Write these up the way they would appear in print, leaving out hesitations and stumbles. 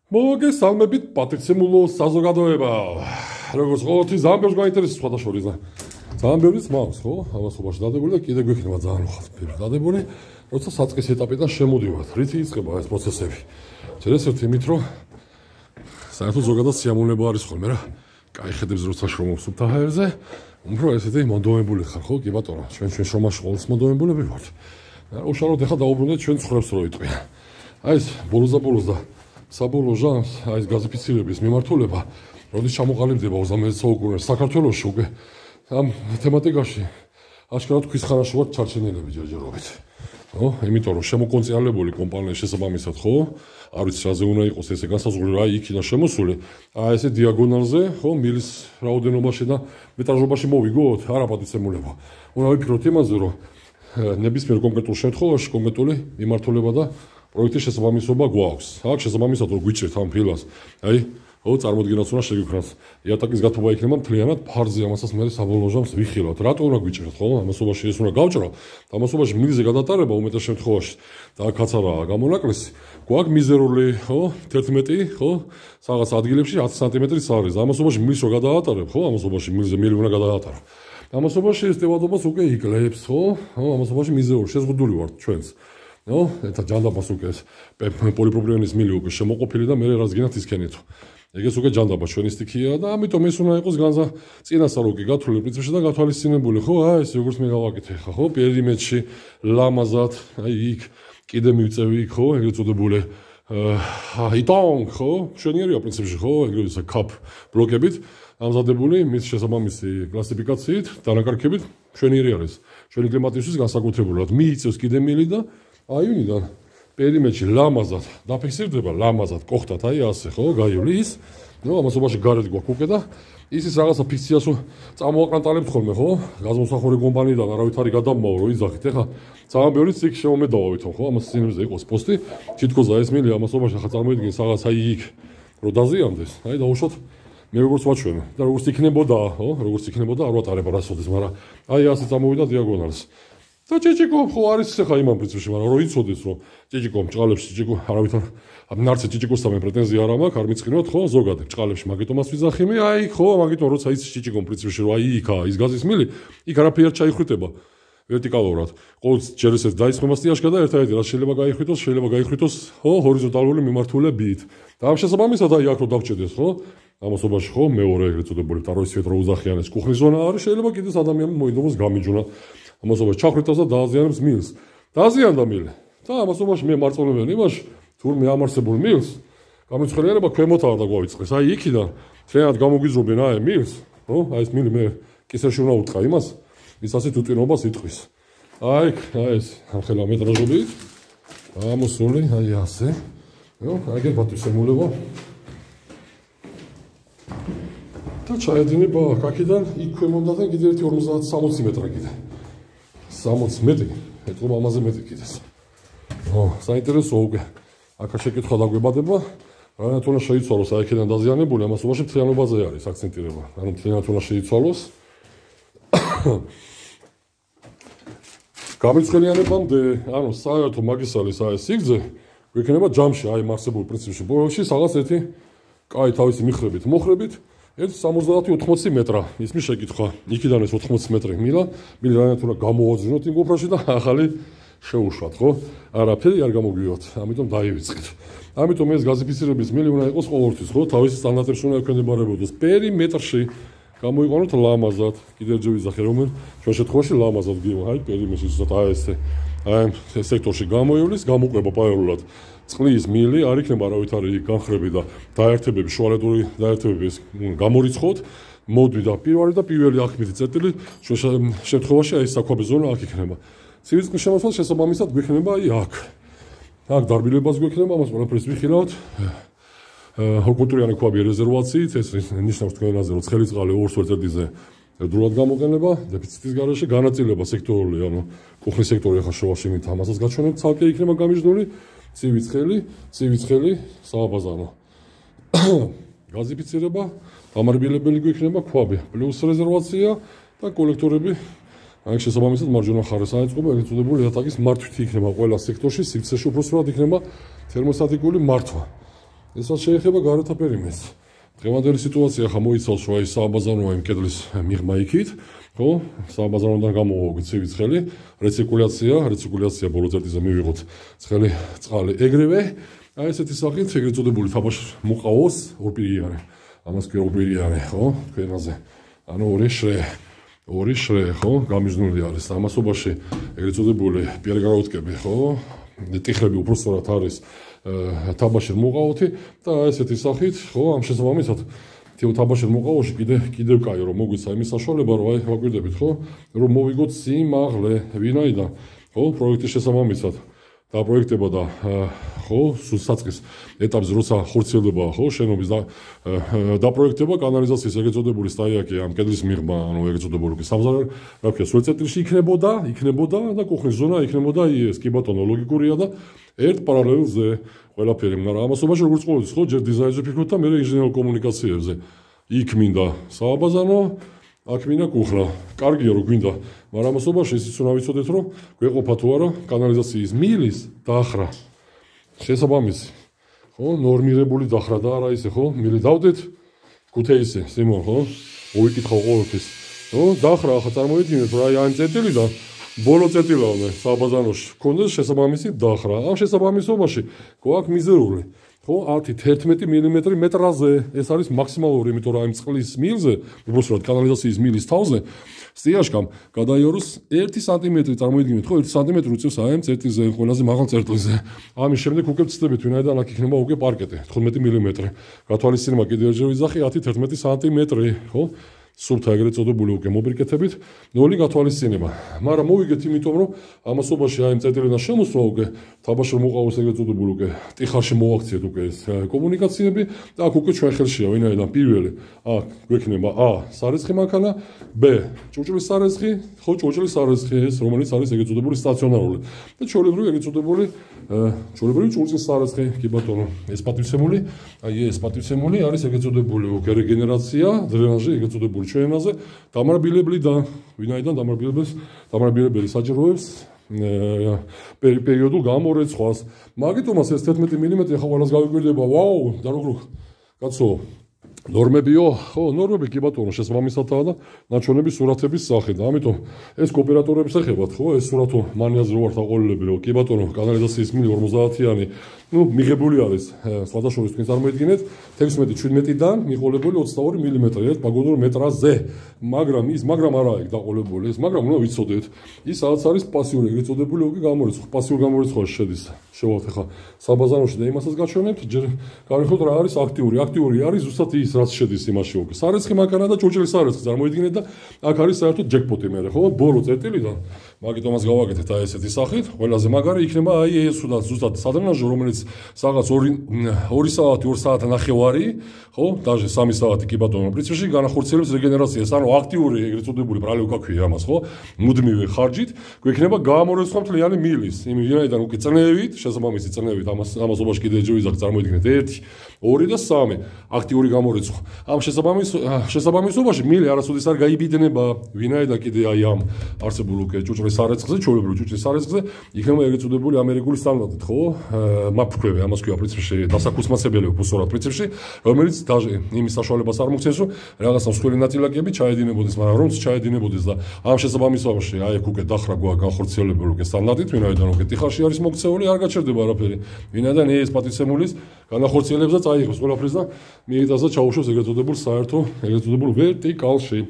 მოგესალმებით პატრიცემულო საზოგადოება. Როგორც ყოველთვის ძალიან ბევრს გაინტერესებს სხვადასხვა. ძალიან ბევრიც მაქვს, ხო? ამასობაში დადებული და კიდე გვექნება ძალიან უხალოდ ბევრი დადებული, როცა საწყის ეტაპიდან შემოდივართ. რითი იწყება ეს პროცესები? ერთ იმით, რომ საერთოდ ზოგადად სიამოვნება არის ხოლმე რა. კაი ხედებს როცა შრომობს უთაჰერზე, უფრო ესეთი მონდომებული ხარ, ხო? კი ბატონო, ჩვენ შრომაში ყოველთვის მონდომებულები ვართ. უშუალოდ ახლა დაუბრუნდეთ ჩვენ ცხვრებს რო იტყვიან. აი ეს ბოლოს და საბოლოო ჟამს აი ეს გაზიფიცირების მიმართულება, როდის ჩამოყალიბდება 21 საუკუნეში საქართველოში უკვე ამ თემატიკაში აშკარად ქვის ხანაში ვართ ჩარჩენილები ჯერჯერობით. ხო? იმიტომ რომ შემოკონციალებული კომპანიის შესაბამისად, ხო? არ ვიცი რაზე უნდა იყოს ესე განსაზღვრული რა იქიდან შემოსული. აი ესე დიაგონალზე, ხო, მილის რაოდენობაში და მეტრაჟობაში მოვიგოთ, არა პატიცემულება. უნდა ვიფიქროთ იმაზე, რომ ნებისმიერ კონკრეტულ შემთხვევაში კონკრეტული მიმართულება და პროექტის შესაბამისობა გვაქვს. აქ შესაბამისად რომ გვიჭირთ ამ ფილას, აი, ხო, წარმოდგენაც უნდა შეგიქვას. იატაკის გათბობა იქნება მთლიანად ფარზე, ამასაც მე საბოლოო ჟამს ვიხილავთ. რატო უნდა გვიჭირთ, ხო? ამასობაში ეს უნდა გავჭრო. ამასობაში მილზე გადატარება უმეტეს შემთხვევაში და აქაც არაა გამონაკლისი. გვაქვს მიზერული, ხო, 11, ხო, რაღაც ადგილებში 10 სანტიმეტრის არის. ამასობაში მილს რო გადაატარებ, ხო? ამასობაში მილზე მილი უნდა გადაატარო. ამასობაში ეს ტევადობას უკვე იკლებს, ხო? ამასობაში მიზერული შეზღუდული ვართ ჩვენს. ნო, ეს ჯანდაბას უკვე პოლიპროპილენის მილი უკვე შემოყოფილი და მე რაც გინათ ისქენითო. ეგეც უკვე ჯანდაბა ჩვენი სტიქია და ამიტომ ეს უნდა იყოს განსა წინასწარ უკვე გათვლილი პრინციპში და გათვალისწინებული, ხო? აი ეს როგორც მე გავაკეთე ხა, ხო? პერიმეტრში ლამაზად, აი იქ კიდე მივწევი, ხო? ეგრეთ წოდებული იტონ, ხო? მშვენიერია პრინციპში, ხო? ეგრეთ კაპ ბლოკებით ამზადებული მის შესაბამისი კლასიფიკაციით, დანაკარგებით მშვენიერი არის. ჩვენი კლიმატისთვის განსაკუთრებულად მიიწევს კიდე მილი და აიუნიდან პერიმეტრში ლამაზად დაფიქსირდება, ლამაზად კოხტათ, აი ასე, ხო, გაივლის. ნუ ამასობაში გარეთ გვაქვს უკვე და ისიც რაღაცა ფიქციას წამოაყანტალებთ ხოლმე, ხო? გაზომსახური კომპანიიდან არავით არის გადამაო, რომ იძახით. ეხლა ძალიან ბევრი ციკ შემომედავავითო, ხო? ამას სინებზე იყოს პოსტი. თითქოს აი ეს მილი ამასობაში ახლა წარმოიდგინეს რაღაც აი იქ რომ დაზიანდეს. აი დაუშვათ მე როგორც ვაჩვენე და როგორც იქნებოდა, ხო? როგორც იქნებოდა არ ვატარებ არასოდეს, მაგრამ აი ასე წამოვიდა დიაგონალს. და ჭიჭიკო ხო არის ახლა იმან პრინციპში, მაგრამ რო იცოდეს რომ ჭიჭიკო მჭყალებში ჭიჭიკო არავითარ ნარცე ჭიჭიკოსთან მე პრეტენზია არ მაქვს, არ მიწყინოთ, ხო? ზოგადად მჭყალებში მაგიტომას ვიზახი მე, აი ხო, მაგიტომ როცა ის ჭიჭიკო პრინციპში რომ აი იქა ის გაზის მილი, იქ არაფერი არ ჩაიხრიტება ვერტიკალურად. ყოველთვის ჯერ ეს დაისხება სტიაშკა და ერთადერთი რაც შეიძლება გაიხვითოს, ხო, ჰორიზონტალური მიმართულებით. და ამ შესაბამისად აი აქ რო დავჭედეს, ხო? ამასობაში ხო, მეორე ეგრეთ წოდებული ვტარო ისეთ რო უზახიანეს კუხნის ზონა არის, შეიძლება კიდეს ადამიანმა მოიდომოს გამიჯონა. ამასობაში ჩახრიტავს და დააზიანებს მილს. დააზიანდა მილი. და ამასობაში მე მარწონებენ იმაში, თურმე ამარსებულ მილს, გამიცხელიანება ქვემოთაა და გვავიწყეს. აი იქიდან შეიძლება გამოგვიზრობენ აი მილს, ხო? აი ეს მილი მე კისერში უნდა უტყა იმას, ის ასე თუტინობას იტყვის. აი ეს ახლა მეტრაჟობით ამოსული, აი ასე. ნუ, აგერ პატრიცემულება. და ჩაედინება აქედან იქ ქვემოდან კიდე 50-60 მეტრა კიდე. 60 მეტრი, ეტყობა ამაზე მეტი კიდეს. ო, საინტერესო უკვე. აქა შეკითხვა დაგვებადება, რა თქმა უნდა შეიცვალოს აი აქედან დაზიანებული, ამასობაში მთლიანობაზე არის აქცენტირება. ანუ მთლიანად უნდა შეიცვალოს. გამიცხელიანებამდე, ანუ საერთო მაგისტრალის აი სიგრძე გვექნება ჯამში, აი მარსებულ პრინციპში, ბოლოში რაღაც ერთი კაი თავისი მიხრებით, მოხრებით 70-80 მეტრა. ისმის შეკითხვა, იქიდან ეს 80 მეტრი მილა რა თქმა უნდა გამოვაძინოთ იმ გოფრაში და ახალი შეუშვათ, ხო? არაფერი არ გამოგვივათ, ამიტომ დაივიწყეთ. ამიტომ ეს გაზიფიცირების მილი უნდა იყოს ყოველთვის, ხო? თავისი სტანდარტებს უნდა ექვემდებარებოდეს. პერიმეტრში გამოიყვანოთ ლამაზად, კიდევ ჯერ ვიზახე რომ ჩვენ შემთხვევაში ლამაზად გივა, აი პერიმეტრში ზუსტად აი ესე. აი სექტორში გამოივლის, გამოყვება პარალელურად. წყლის მილი არ იქნება არავითარი განხრები და დაერთებები, შუალედური დაერთებები გამორიცხოთ, მოდვი და პირველი აღქმითი წერტილი ჩვენ შემთხვევაში აი საქვაბე ზონა აქ იქნება. ცივი წყლის შემოსვლა შესაბამისად გვექნება აი აქ. აქ დარბილებას გვექნება, ამას ყველაფერს ვიხილავთ. ჰორკულტურიანი ქვაბი რეზერვაციით, ეს ნიშნავს თქვენაზე რომ ცხელი წყალი 2 სვერწერტიზე დროულად გამოყენება, დეფიციტის გარეშე განაწილება სექტორული, ანუ კუხნის სექტორი ახლა შუაში მით ამასაც გაჩვენებთ, ცალკე იქნება გამიჯნული. ცივი ცხელი, სააბაზანო. გაზიფიცირება, დამარბილებელი გვექნება ქვაბი, პლუს რეზერვაცია და კოლექტორები. აი შესაბამისად მარჯვენა მხარეს აეწყობა ეგრეთ წოდებული იატაკის მართვით იქნება ყველა სექტორში, სივრცეში უფრო სწორად იქნება თერმოსტატიკური მართვა. ესაც შეეხება გარეთ პერიმეტრს. დღევანდელი სიტუაცია ხა მოიცავს რა ის სააბაზანოა იმ კედლის მიღმა იქით, ხო? სააბაზანოდან გამოვაგვით ცივი ცხელი, რეცირკულაცია ბოლო წერტილზე მივიღოთ ცხელი წყალი ეგრევე, აი ესეთი სახით ეგრეთ წოდებული თაბაში მოყავოს ორპირიანი. ამას კი ორპირიანი, ხო? ქვენაზე. ანუ ორი შრე, ხო? გამიზნული არის ამასობაში ეგრეთ წოდებული პიერგარაუტკები, ხო? ტიხრები უფრო სწორად არის თაბაში მოყავოთი და ესეთი სახით, ხო, ამ შესაბამისად თაბაში მოყავოში კიდევ კაი რომ მოგვიცა იმის საშუალება რომ აი ვაკვირდებით, ხო, რომ მოვიგოთ სიმაღლე ვინაიდან, ხო, პროექტის შესაბამისად დაპროექტება და ხო, საწყის ეტაპზე როცა ხორციელდება, ხო, შენობის დაპროექტება კანალიზაციის ეგრეთ წოდებული სტაიაკი ამ კედლის მიღმა, ანუ ეგრეთ წოდებული სამზარე, რა ქვია, სვეტწილში იქნებოდა და კუხნის ზონა იქნებოდა ის, კი ბატონო, ლოგიკურია და ერთ პარალელზე ყველაფერი, მაგრამ ამასობაში როგორც ყოველთვის, ხო, ჯერ დიზაინზე ფიქრობთ და მერე ინჟინერულ კომუნიკაციებზე. იქ მინდა სააბაზანო, აქ მინდა კუხრა. კარგია რომ გვინდა, მაგრამ ამასობაში ისიც უნდა ვიცოდეთ, რომ გვეყოფა თუ არა კანალიზაციის მილის დახრა. შესაბამისი, ხო, ნორმირებული დახრა და არა ისე, ხო, მილი დავდეთ, გუთეისე, სიმონ, ხო, მოვიკითხავ ყოველთვის. ხო, დახრა ახლა წარმოიდგინეთ, რა აი ამ წერტილიდან ბოლო წერტილამდე სააბაზანოში გქონდეს შესაბამისი დახრა. ამ შესაბამისობაში გვაქვს მიზერული, ხო, 10-11 მმ მეტრაზე, ეს არის მაქსიმალური, იმიტომ რომ აი წყლის მილზე, უბრალოდ კანალიზაციის მილის თავზე, სტიაშკამ გადაიაროს 1 სანტიმეტრი, წარმოიდგინეთ, ხო, 1 სანტიმეტრი უწევს აი ამ წერტილზე, ყველაზე მაღალ წერტილზე. ამის შემდეგ უკვე ვწდებით, ვინაიდან აქ იქნება უკვე პარკეტი, 15 მმ. გათვალისწინება კიდევ ჯერ ვიზახი 10-11 სანტიმეტრი, ხო? სულთა ეგრეთ წოდებული უკვე მოპირკეთებით, 0 გათვალისწინება. მაგრამ მოვიგეთ იმიტომ, რომ ამასობაში აი ამ წერტილიდან შემოსვლა უკვე თაბაში მოყავოს ეგრეთ წოდებული უკვე ტიხარში მოვაქციეთ უკვე ეს კომუნიკაციები და აქ უკვე ჩვენ ხელშია ვინაიდან პირველი აქ გვექნება A სარიცხი მანქანა, B ჭურჭლის სარიცხი, ხო ჭურჭლის სარიცხი ეს რომელიც არის ეგრეთ წოდებული სტაციონარული და ჩვეულებრივი ეგრეთ წოდებული ჭურჭლის სარიცხი, კი ბატონო, ეს პატივცემული, აი ეს პატივცემული არის ეგრეთ წოდებული უკვე რეგენერაცია, დრენაჟი ეგრეთ წოდებული ჩვენაზე დამარბილებლიდან, ვინაიდან დამარბილებელი საჭიროებს პერიოდულ გამორეცხვას. მაგიტომაც ეს 11 მმ ხა ყველას გავიკვირდება, ვაუ, და როგორ კაცო, ნორმებიო, ხო, ნორმები კი ბატონო შესაბამისადაა და ნაჩვენების სურათების სახით. ამიტომ ეს კოოპერატორებს ეხებათ, ხო, ეს სურათო მანიაზე რო ვართ აყოლილები, რომ კი ბატონო, კანალიზაციის მილი 50-იანი, ну, მიღებული არის, სხვადასხვა თქვენ წარმოიდგინეთ, 16-17-დან მიყოლებული 22 მმ ერთ პაგონურ მეტრაზე. მაგრამ არა ეგ დაყოლებული ეს, მაგრამ უნდა ვიცოდეთ, ის რაღაც არის პასიური, ეგრეთ წოდებული უკვე გამორიცხვა, პასიურ გამორიცხვაში შედის. შევავთ ახლა საბაზანოში და იმასაც გაჩვენებთ, ჯერ გავიხოთ რა არის აქტიური. აქტიური არის ზუსტად ის, რაც შედის იმაში უკვე. სარიცხი მანქანა და ჭურჭლის სარიცხი წარმოიდგინეთ და აქ არის საერთოდ ჯეკპოტი მე, ხო? ბოლო წერტილიდან მაგიტომაც გავაკეთეთ აი ესეთი სახით. ყველაზე მაგარი იქნება აი ეს ზუსტად სადრენაჟო, რომელიც რაღაც 2 საათი, 2 საათი ნახევარი, ხო? დაჟე 3 საათი კი ბატონო, პრინციპში განახორციელებს რეგენერაციას, ანუ აქტიური ეგრეთ წოდებული ბრალევკა ქვია ამას, ხო? მუდმივი ხარჯით გვექნება გამორეცხვა მთლიანი მილის. იმიდან უკვე წნევით, შესაბამისი წნევით ამასობაში კიდე ჯერ ვიზახ წარმოიდგინეთ 1, 2 და 3 აქტიური გამორეცხვა. ამ შესაბამისობაში მილი არასოდეს არ გაიბიდება, ვინაიდან კიდე აი ამ არსებულ უკვე ჭურჭლის სარიცხზე, ჩვეულებრივი ჭურჭლის სარიცხზე იქნება ეგრეთ წოდებული ამერიკული სტანდარტით, ხო? მაფრქვევი, ამას ქვია პრინციპში დასაკურსმაცებელი უბრალოდ პრინციპში, რომელიც იმის საშუალებას არ მოგცემს, რომ რაღაცა მსხვილი ნაწილაკები ჩაედინებოდეს, მაგრამ რომც ჩაედინებოდეს და ამ შესაბამისობაში აი უკვე დახრა გვაქვს განხორციელებული უკვე სტანდარტით, ვინაიდან უკვე ტიხარში არის მოქცეული, არ გაჩერდება არაფერი. ვინაიდან ეს პატივცემულის განახორციელებს და წაიღებს ყველაფერს და მიიტანს და ჩაუშვებს ეგრეთ წოდებულ საერთო, ეგრეთ წოდებულ ვერტიკალში.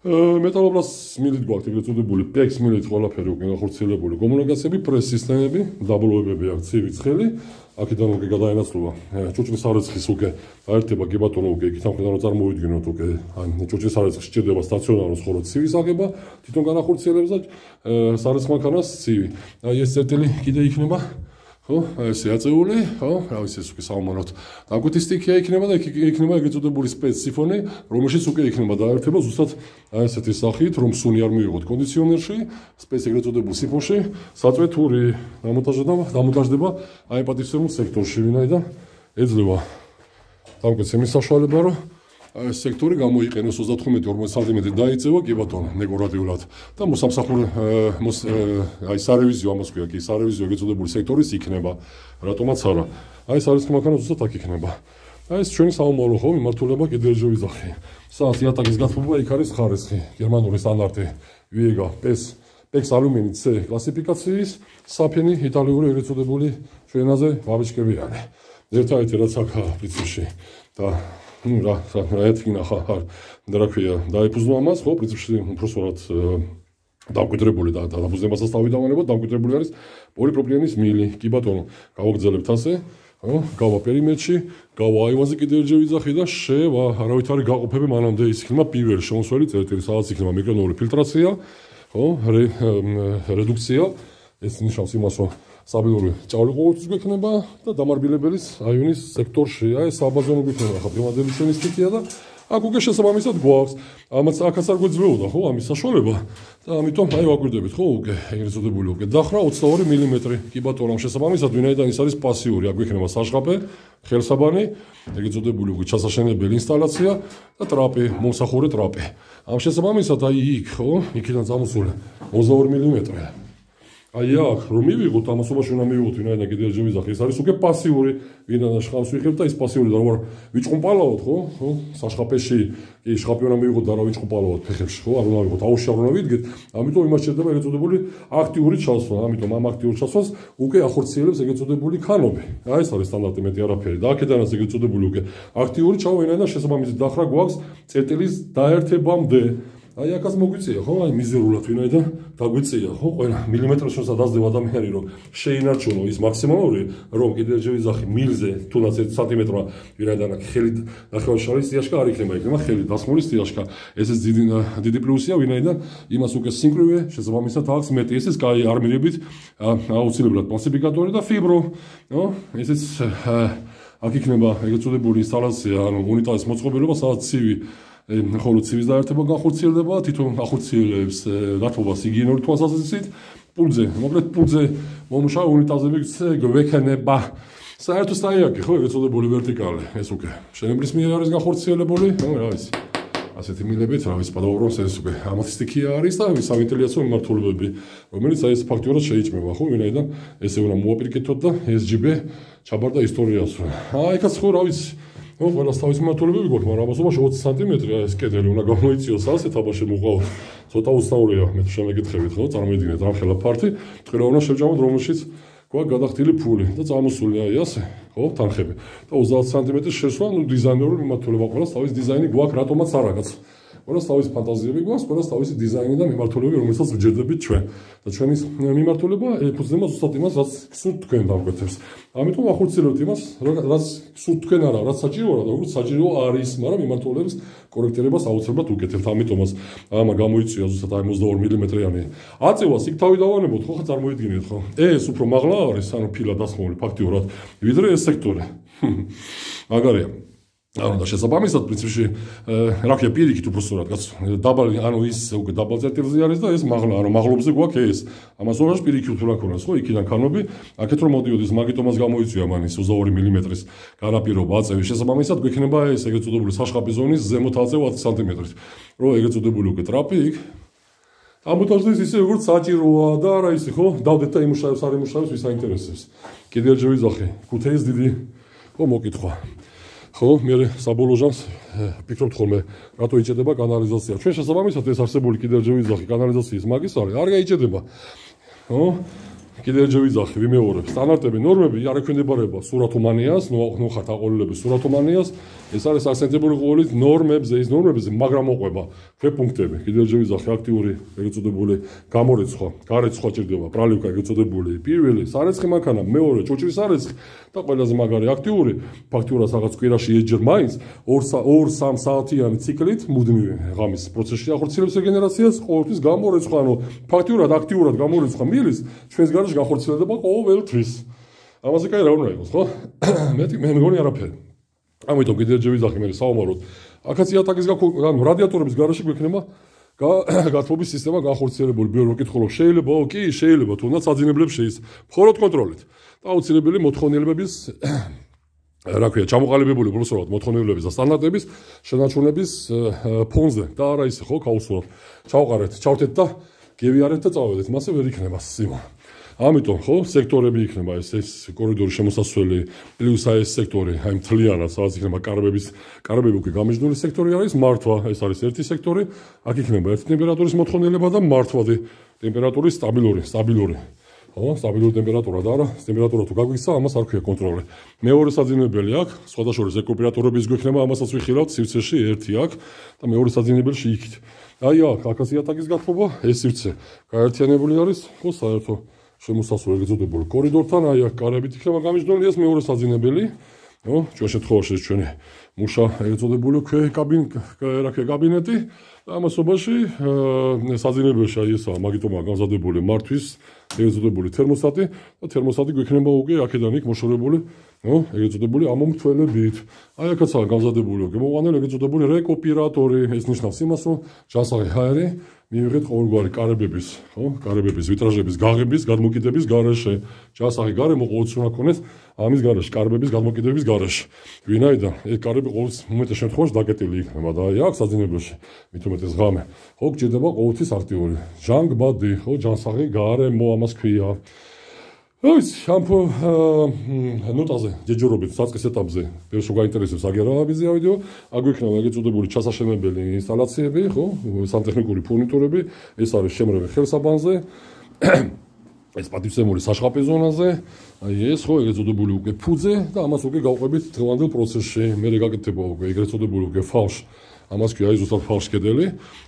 მეტალობლას მილით გვაქვს ეგრეთ წოდებული PEX მილით ყველაფერი უკვე განხორციელებული კომუნიკაციები, პრეს სისტემები, დაბლოებები აქვს ცივი ცხელი, აქედან უკვე გადაენაცვლება ჭურჭლის სარიცხის უკვე აერთება კი ბატონო უკვე იქით ამხდარ რომ წარმოვიდგინოთ უკვე ან ჭურჭლის სარიცხის სჭირდება სტაციონაროს ხოლო ცივი აღება თვითონ განახორციელებს და სარიცხ მანქანას ცივი. აი ეს წერტილი კიდე იქნება ხო, ესე აწეული, ხო, რა ვიცი ეს უკვე საომაროდ დაგვეთი სტიქია იქნება და იქნება ეგრეთ წოდებული სპეციფონი, რომელშიც უკვე იქნება დაერთება ზუსტად აი ესეთი სახით, რომ სუნი არ მივიღოთ კონდიციონერში, ეგრეთ წოდებულ სიფონში, საწვეთური დამონტაჟდება აი პატივცემულ სექტორში, ვინაიდან ეძლევა დამკვეთს იმის საშუალება, რომ სექტორი გამოიყენოს 35-40 სანტიმეტრი დაიწევა კი ბატონო დეკორატიულად და მოსამსახურე აი სარევიზიო ამას ქვია კი სარევიზიო ეგეწოდებული სექტორის იქნება რატომაც არა აი ეს არის მანქანა ზუსტად აქ იქნება აი ეს ჩვენი საომარი ხო მიმართულება კიდევ ვიზახი სადაც იატაკის გათბობა იქ არის ხარისხი გერმანული სტანდარტი ვიეგა PEX ალუმინი C კლასიფიკაციის საფენი იტალიური ეგეწოდებული ჩვენაზე ვაბიჭკები არის ერთადერთი რაც აქაა პრინციპში და ну რა ეთქინა ხარ რა ქვია დაიფუძნა ამას ხო პრინციპში უბრალოდ დამკვიდრებული და დაბუზებასაც დავიდავანებოთ დამკვიდრებული არის პოლიპროპილენის მილი კი ბატონო გავაგრძელებთ ასე ხო გავა პერიმეტრში გავა აივაზე კიდევ ერთი ვიძახი და შევა არავითარი გაყოფები მანამდე ის იქნება პირველი შემოსველი წერტილი სადაც იქნება მიკრონული ფილტრაცია ხო რედუქცია ეს ნიშნავს იმას რომ სტაბილური ჭავლი ყოველთვის გვექნება და დამარბილებელის აივნის სექტორში აი საბაზონო გვექნება ხა პრიმადელი ჩვენი სტიქია და აქ უკვე შესაბამისად გვაქვს ამაც აქაც არ გვეძლეოდა ხო ამის საშუალება და ამიტომ აი ვაკვირდებით ხო უკვე ეგრეთწოდებული უკვე დახრა 22 მმ კი ბატონო შესაბამისად ვინაიდან ის არის პასიური აქ გვექნება საშღაპე ხელსაბანი ეგრეთწოდებული უკვე ჩასაშენებელი ინსტალაცია და ტრაპი მომსახურე ტრაპი ამ შესაბამისად აი იქ ხო იქიდან წამოსული 22 მმ აი აქ რომ მივიღოთ ამასობაში უნდა მივიღოთ ვინაიდან კიდევ ერთი ვიზახი ეს არის უკვე პასიური ვინაიდან შხამს ვიხებთ და ის პასიური და რომ ვიჭყუმპალავთ ხო საშხაპეში კი შხაპი უნდა მივიღოთ და რა ვიჭყუმპალავთ ფეხებში ხო არ უნდა მივიღოთ აუში არ უნდა ვიდგეთ ამიტომ იმას შეიძლება ეგეწოდებული აქტიური ჩასვლა ამიტომ ამ აქტიურ ჩასვას უკვე ახორციელებს ეგეწოდებული ქანები აი ეს არის სტანდარტი მეტი არაფერი და აქედანაც ეგეწოდებული უკვე აქტიური ჩავა ვინაიდან შესაბამისი დახრა გვაქვს წერტილის დაერთებამდე აი აქაც მოგვიწია ხო აი მიზერულად ვინაიდან დაგვიწია ხო ყველა მილიმეტრს როცა დაძდება ადამიანი რომ შეინარჩუნო ის მაქსიმალური რომ კიდევ ერთი ვიზახი მილზე თუნდაც 1 სანტიმეტრმა ვინაიდან აქ ხელი ნახევარშარის სიაშკა არ იქნება ხელი დასმული სიაშკა ესეც დიდი პლუსია ვინაიდან იმას უკვე სინკრივე შესაბამისად აქვს მეტი ესეც კაი არმირებით აუცილებლად კლასიფიკატორი და ფიბრო ხო ესეც აქ იქნება ეგეწოდებული ინსტალაცია ანუ უნიტაზის მოწყობილობა სადაც ცივი ხოლო ცივის დაერთება განხორციელდება თვითონ ახორციელებს გათბობას იგიენური თვალსაზრისით პულზე მოკლედ პულზე მომუშავე უნიტაზები გვექნება საერთოდ სტაიაკი ხო ეგეწოდებული ვერტიკალი ეს უკვე შენებრის მიერ არის განხორციელებული რა ის ასეთი მილებით რა ის პადაუროს ეს უკვე ამათი სტიქია არის და სავენტილიაციო მიმართულებები რომელიც აი ეს ფაქტორად შეიჭმება ხო ვინაიდან ესე უნდა მოაპირკეთოთ და SGB ჩაბარდა ისტორიას აი კაც ხო რა ვიცი ხო ყველას თავის მიმართულებები გვაქვს მაგრამ ამასობაში 20 სანტიმეტრი ეს კედელი უნდა გამოიწიოს ასე თაბაში მოყავთ ცოტა უცნაურია მე შემეკითხებით ხო წარმოიდგინეთ რამხელა ფართი ტყელა უნდა შევჭამოთ რომელშიც გვაქვს გადახდილი ფული და წამოსული აი ასე ხო თანხები და 30 სანტიმეტრის შესვლა ნუ დიზაინერული მიმართულება ყველას თავის დიზაინი გვაქვს რატომაც არაკაც ყველას თავის ფანტაზიები გვაქვს ყველას თავისი დიზაინი და მიმართულებები რომელსაც ვჯერდებით ჩვენ და ჩვენი მიმართულება ეფუძნება ზუსტად იმას რაც სულ თქვენ დამკვეთებს ამიტომ ახორციელებთ იმას რაც სულ თქვენ არა რაც საჭიროა და როგორც საჭირო არის მაგრამ მიმართულების კორექტირებას აუცილებლად უკეთებთ ამიტომაც ამა გამოიწვია ზუსტად აი 22 მმ-იანი აწევას იქ თავი დავანებოთ ხო ხა წარმოიდგინეთ ხო ეს უფრო მაღლა არის ანუ ფილა დასხმული ფაქტიურად ვიდრე ეს სექტორი მაგარია ანუ და შესაბამისად პრინციპში რა ქვია პირიქით უბრალოდ რაღაც დაბალი ანუ ის უკვე დაბალ წერტილზე არის და ეს მაღლა ანუ მაღლობზე გვაქვს ეს ამას ორაში პირიქით უნდა ქონდეს ხო იქიდან ქანები აქეთ რომ მოდიოდეს მაგიტომას გამოიწვია მან ის 22 მმ-ის განაპირობა აწევის შესაბამისად გვექნება ეს ეგრეთ წოდებული საშხაპი ზონის ზემოთ აწევა 10 სანტიმეტრით რო ეგრეთ წოდებული უკვე ტრაპი იქ ამოტაჟდეს ისე როგორც საჭიროა და რა ისე ხო დავდეთ და იმუშავებს არ იმუშავებს ვის აინტერესებს კიდევ ერთი ვიზახი ქუთაის დიდი ხო მოკითხვა ხო მე საბოლოო ჟამს ფიქრობთ ხოლმე რატო იჭედება კანალიზაცია ჩვენ შესაბამისად ეს არსებული კიდევ ერთი ვიზახი კანალიზაციის მაგისტრალი არ გაიჭედება ხო კიდევ ერთი ვიზახი ვიმეორებ სტანდარტები ნორმები არ ექვემდებარება სურათომანიას ნუ ხართ აყოლილების სურათომანიას ეს არის აქცენტებული ყოველთვის ნორმებზე ის ნორმებზე მაგრამ მოყვება ფეპუნქტები კიდევ ერთი ვიზახი აქტიური ეგრეთ წოდებული გამორეცხვა გარეცხვა ჭირდება პრალივკა ეგრეთ წოდებული პირველი სარეცხი მანქანა მეორე ჭუჭრის სარეცხი და ყველაზე მაგარი აქტიური ფაქტურად რაღაც კვირაში ეჯერ მაინც 2-3 საათიანი ციკლით მუდმივი ღამის პროცესში ახორციელებს რეგენერაციას ყოველთვის გამორეცხვა ანუ ფაქტურად აქტიურად გამორეცხვა მილის ჩვენს გარშ განხორციელდება ყოველთვის ამაზე კაი რა უნდა იყოს ხო მე მგონი არაფერი ამიტომ კიდევ ერთი ვიზახი მე საომაროდ აქაც იატაკის ანუ რადიატორების გარშე გვექნება გათბობის სისტემა განხორციელებული ბევრი კითხულობ შეიძლება კი შეიძლება თუნდაც აძინებლებს შეიძლება მხოლოდ კონტროლით და აუცილებელი მოთხოვნილებების რა ქვია, ჩამოყალიბებული უბრალოდ მოთხოვნილების და სტანდარტების შენარჩუნების ფონზე და არა ისე ხო გაუსურვოთ. ჩავყარეთ, ჩავთეთ და გევიარეთ და წავედეთ, მასე ვერ იქნება სიმო. ამიტომ ხო სექტორები იქნება ეს კორიდორი შემოსასვლელი პლუს ეს სექტორი, აი მთლიანად სადაც იქნება კარებები უკვე გამიჯნული სექტორი არის, მართვა ეს არის ერთი სექტორი, აქ იქნება ერთი ტემპერატურის მოთხოვნილება და მართვადი ტემპერატურის სტაბილური. ხო, სტაბილური ტემპერატურა და არა, ტემპერატურა თუ გაგვიქცა, ამას არ ქვია კონტროლი. მეორე საძინებელი აქ, სხვადასხვა ეკოპერატორების გვექნება, ამასაც ვიხილავთ სივრცეში ერთი აქ და მეორე საძინებელში იქით. აი აქ 100 ატაკის გათბობა, ეს სივრცე გაერთიანებული არის, ხო, საერთო შემოსასვლელი ეგრეთ კორიდორთან, აი აქ კარებით იქნება გამიჯნული ეს მეორე საძინებელი. ხო, ჩვენ შემთხვევაში ჩვენი მუშა ეგრეთ კაბინეტი და ამასობაში საძინებელში აი ესაა მაგიტომაა გამზადებული მართვის ეგრეთ თერმოსტატი და თერმოსტატი გვექნება უკვე აქედან იქ მოშორებული, ხო, ეგრეთ ამომრთველებით. აი აქაცაა გამზადებული გემოვანელი ეგრეთ რეკოპერატორი, ეს ნიშნავს იმას, რომ ჯანსაღი ჰაერი მიიღეთ ყოველგვარი კარებების, ხო, კარებების ვიტრაჟების გაღების, გადმოკიდების გარეშე. ჯანსაღი გარემო ყოველთვის უნდა ქონდეს ამის გარეშე, კარებების გადმოკიდების გარეშე. ვინაიდან ეს კარები ყოველთვის უმეტეს შემთხვევაში დაკეტილი იქნება და აი აქ საძინებელში მით უმეტეს ღამე, ხო, გჭირდება ყოველთვის აქტიური ჟანგბადი, ხო, ჯანსაღი გარემო ამას ქვია. Shampoo ნოტაზე ჯეჯორობით საწყის ეტაპზე ბევრს გაინტერესებს აგერავებიზე ავიდეო, აგვიქნება ეგ წოდებული ჩასაშენებელი ინსტალაციები, ხო, სანტექნიკური ფურნიტურები, ეს არის შემრევი ხელსაბანზე, ეს პატივცემული საშყაპი ზონაზე, აი ეს ხო, ეგ წოდებული უკვე ფუძე და ამას უკვე გავყვებით დღევანდელ პროცესში, მე გაკეთება უკვე ეგ წოდებული უკვე ფალშ ამას კი აი ზუსტად ფალშ კედელი,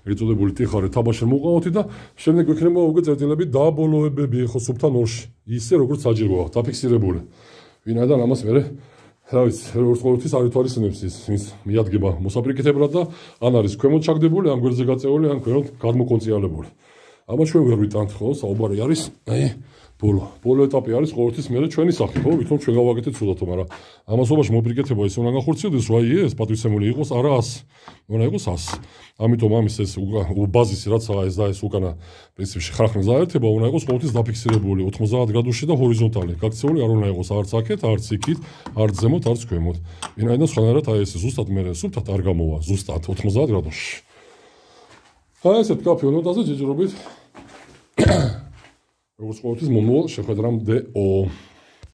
ეგ წოდებული ტიხარი თაბაში მოყავთი და შემდეგ გვექნება უკვე წერტილები დაბოლოებები ხო სუფთან ორში, ისე როგორც საჭიროა, დაფიქსირებული. ვინაიდან ამას მე რა ვიცი, როგორც ყოველთვის არ ითვალისწინებს ის მიადგება მოსაპრიკეთებლად და ან არის ქვემოთ ჩაგდებული, ან გვერდზე გაწეული, ან ქვემოთ გადმოკონციალებული. ამას ჩვენ ვერ ვიტანთ ხო, საუბარი არის აი ბოლო ეტაპი არის ყოველთვის მე ჩვენი სახე, ხო, ვითომ ჩვენ გავაკეთეთ ცუდათო, მაგრამ ამასობაში მოპრიკეთება ის უნდა გახორციელდეს, რომ აი ეს პატივცემული იყოს არა 100, უნდა იყოს 100. ამიტომ ამის ეს ბაზისი რაცაა ეს და ეს უკანა პრინციპში ხარხნის აერთება უნდა იყოს ყოველთვის დაფიქსირებული 90 გრადუსში და ჰორიზონტალი. გაქცეული არ უნდა იყოს არც აქეთ, არც იქით, არც ზემოთ, არც ქვემოთ. ვინაიდან სხვანაირად აი ეს ზუსტად მე სუფთად არ გამოვა, ზუსტად 90 გრადუსში. აი ესეთ კაფე ნოტაზე ჯეჯრობით როგორც ყოველთვის მომავალ შეხვედრამდეო.